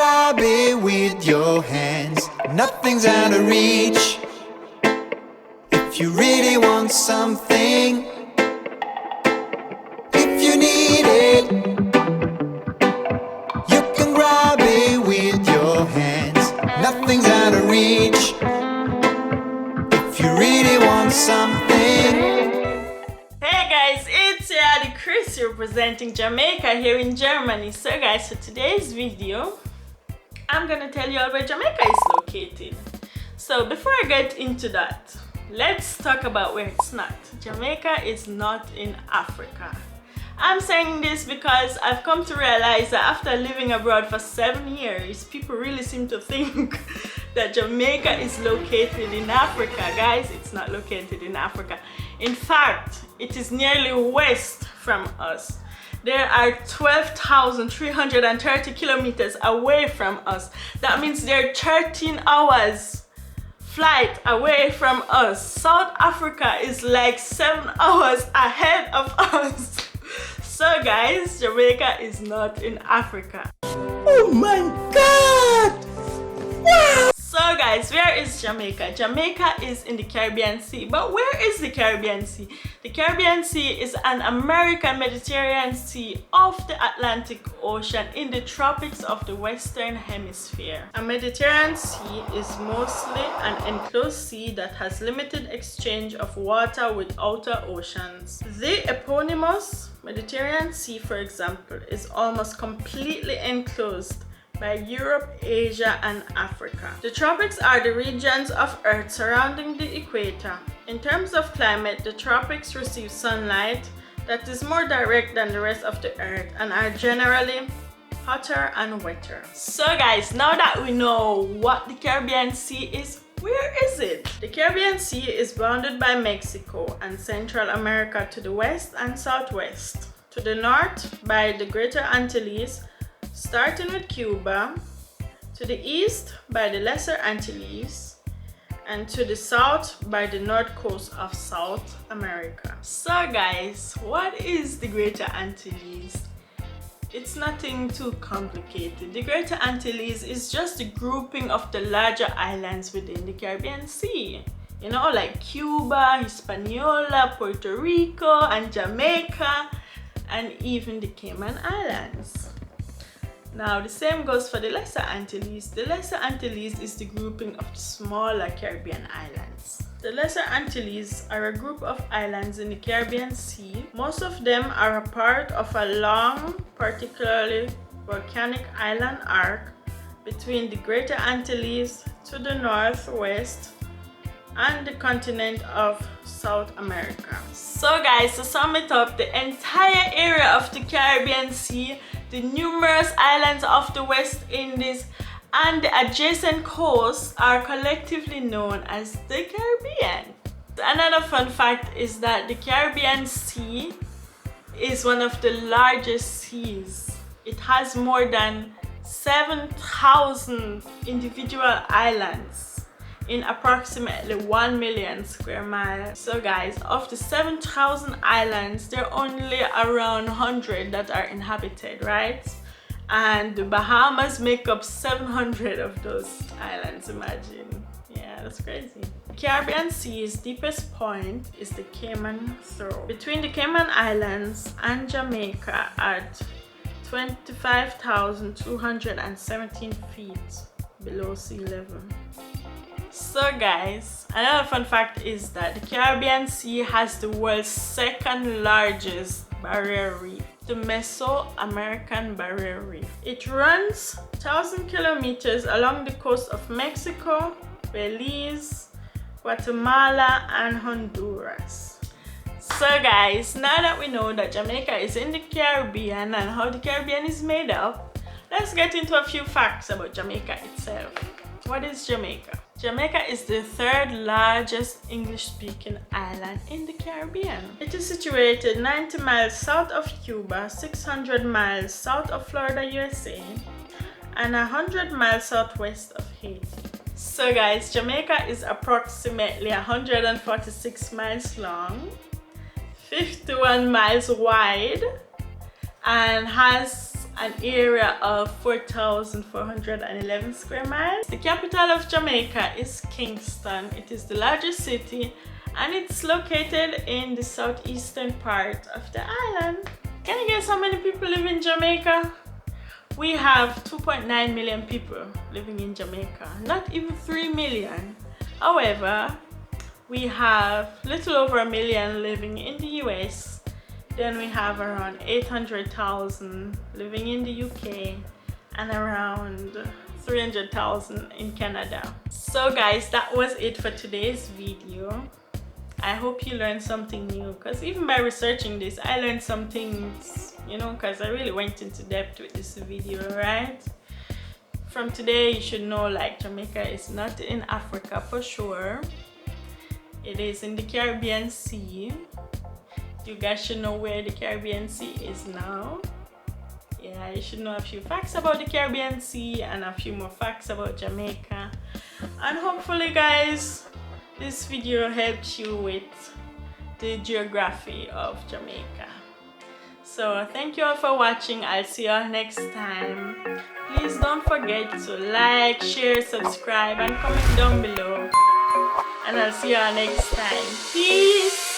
grab it with your hands, nothing's out of reach. If you really want something, if you need it, you can grab it with your hands, nothing's out of reach. If you really want something. Hey guys, it's Yaadie Chrissy representing Jamaica here in Germany. So guys, for today's video, I'm gonna tell you all where Jamaica is located. So before I get into that, let's talk about where it's not. Jamaica is not in Africa. I'm saying this because I've come to realize that after living abroad for 7 years, people really seem to think that Jamaica is located in Africa. Guys, it's not located in Africa. In fact, it is nearly west from us. There are 12,330 kilometers away from us. That means they're 13 hours flight away from us. South Africa is like 7 hours ahead of us. So guys, Jamaica is not in Africa. Oh my God! Wow! So guys, where is Jamaica? Jamaica is in the Caribbean Sea. But where is the Caribbean Sea? The Caribbean Sea is an American Mediterranean Sea off the Atlantic Ocean in the tropics of the Western Hemisphere. A Mediterranean Sea is mostly an enclosed sea that has limited exchange of water with outer oceans. The eponymous Mediterranean Sea, for example, is almost completely enclosed by Europe, Asia, and Africa. The tropics are the regions of Earth surrounding the equator. In terms of climate, the tropics receive sunlight that is more direct than the rest of the Earth and are generally hotter and wetter. So guys, now that we know what the Caribbean Sea is, where is it? The Caribbean Sea is bounded by Mexico and Central America to the west and southwest. To the north by the Greater Antilles, starting with Cuba, to the east by the Lesser Antilles, and to the south by the north coast of South America. So guys, what is the Greater Antilles? It's nothing too complicated. The Greater Antilles is just a grouping of the larger islands within the Caribbean Sea. You know, like Cuba, Hispaniola, Puerto Rico, and Jamaica, and even the Cayman Islands. Now, the same goes for the Lesser Antilles. The Lesser Antilles is the grouping of the smaller Caribbean islands. The Lesser Antilles are a group of islands in the Caribbean Sea. Most of them are a part of a long, particularly volcanic island arc between the Greater Antilles to the northwest and the continent of South America. So guys, to sum it up, the entire area of the Caribbean Sea, the numerous islands of the West Indies, and the adjacent coasts are collectively known as the Caribbean. Another fun fact is that the Caribbean Sea is one of the largest seas. It has more than 7,000 individual islands in approximately 1 million square miles. So guys, of the 7,000 islands, there are only around 100 that are inhabited, right? And the Bahamas make up 700 of those islands, imagine. Yeah, that's crazy. The Caribbean Sea's deepest point is the Cayman Throat, between the Cayman Islands and Jamaica at 25,217 feet below sea level. So guys, another fun fact is that the Caribbean Sea has the world's second largest barrier reef, the Mesoamerican Barrier Reef. It runs 1,000 kilometers along the coast of Mexico, Belize, Guatemala, and Honduras. So guys, now that we know that Jamaica is in the Caribbean and how the Caribbean is made up, let's get into a few facts about Jamaica itself. What is Jamaica? Jamaica is the third largest English-speaking island in the Caribbean. It is situated 90 miles south of Cuba, 600 miles south of Florida, USA, and 100 miles southwest of Haiti. So guys, Jamaica is approximately 146 miles long, 51 miles wide, and has an area of 4,411 square miles. The capital of Jamaica is Kingston. It is the largest city and it's located in the southeastern part of the island. Can you guess how many people live in Jamaica? We have 2.9 million people living in Jamaica, not even 3 million. However, we have little over 1 million living in the US. Then we have around 800,000 living in the UK and around 300,000 in Canada. So guys, that was it for today's video. I hope you learned something new, because even by researching this, I learned some things, you know, because I really went into depth with this video, right? From today, you should know like Jamaica is not in Africa for sure. It is in the Caribbean Sea. You guys should know where the Caribbean Sea is now. Yeah, you should know a few facts about the Caribbean Sea and a few more facts about Jamaica. And hopefully guys, this video helped you with the geography of Jamaica. So thank you all for watching. I'll see you all next time. Please don't forget to like, share, subscribe and comment down below. And I'll see you all next time. Peace!